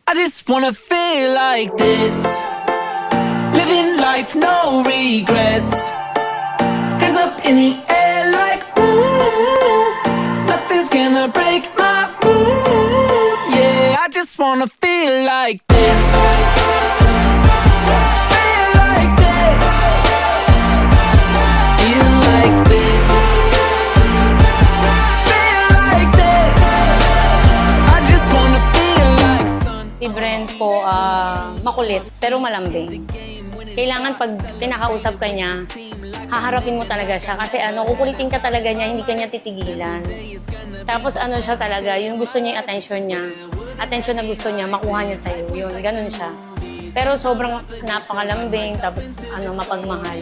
I just wanna feel like this, living life, no regrets. Hands up in the air like ooh, nothing's gonna break my mood. Yeah, I just wanna feel like this, feel like this, feel like this, feel like this. I just wanna feel like sun. Si Brent po, makulit pero malambing. Kailangan pag tinakausap ka niya, haharapin mo talaga siya kasi kukulitin ka talaga niya, hindi ka niya titigilan. Tapos siya talaga, yung gusto niya, yung attention na gusto niya, makuha niya sa'yo. Yun, ganun siya. Pero sobrang napakalambing, tapos mapagmahal.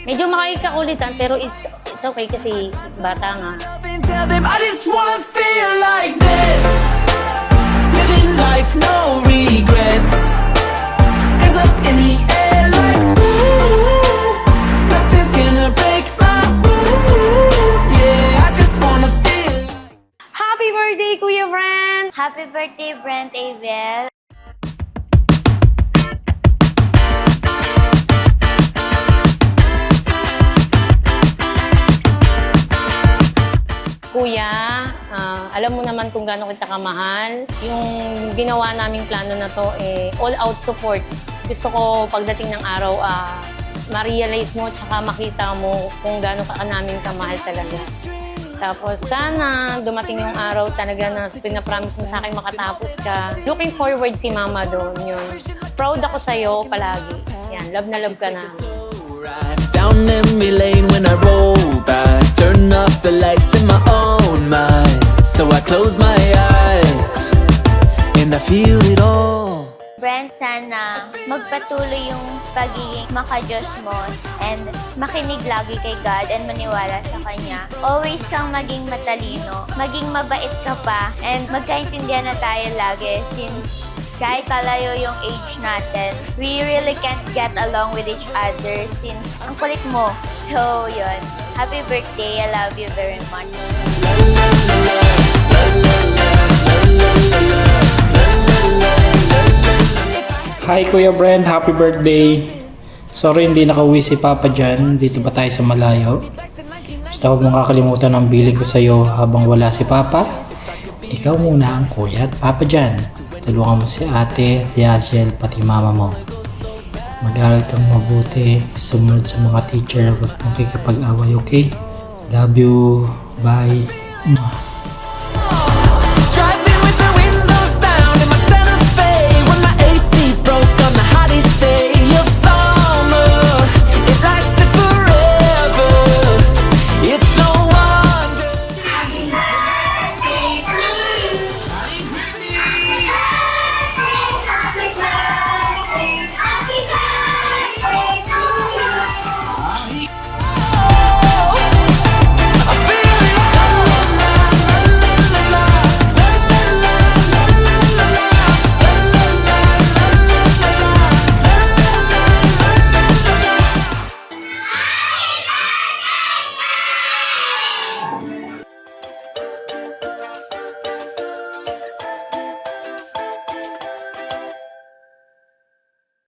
Medyo makikakulitan, pero it's okay kasi bata nga. Tell them I just wanna feel like this, living life, no regrets. Hands up in the air like ooh, nothing's gonna break my mood. Yeah, I just wanna feel like. Happy birthday, Kuya Brent! Happy birthday, Brent Abel. Kuya, alam mo naman kung gaano kita kamahal. Yung ginawa naming plano na to, all-out support. Gusto ko pagdating ng araw, ma-realize mo tsaka makita mo kung gaano ka namin kamahal talaga. Tapos sana dumating yung araw talaga na pinapromise mo sa akin makatapos ka. Looking forward si Mama doon, yun. Proud ako sa'yo palagi. Yan, love na love ka na. Down memory lane when I roll back, turn off the lights in my own mind. So I close my eyes and I feel it all. Brent, sana magpatuloy yung pagiging makadiyos mo and makinig lagi kay God and maniwala sa Kanya. Always kang maging matalino, maging mabait ka pa, and magkaintindihan na tayo lagi since kahit talayo yung age natin, we really can't get along with each other since ang kulit mo. So, yun. Happy birthday. I love you very much. Hi Kuya Brent, happy birthday. Sorry hindi nakauwi si Papa dyan, dito ba tayo sa malayo? Basta huwag mong kakalimutan ang bili ko sa'yo habang wala si Papa. Ikaw muna ang kuya at Papa dyan. Tulungan mo si ate, si Asiel, pati mama mo. Mag-aral kang mabuti, sumunod sa mga teacher, huwag mong kikipag-away, okay? Love you, bye.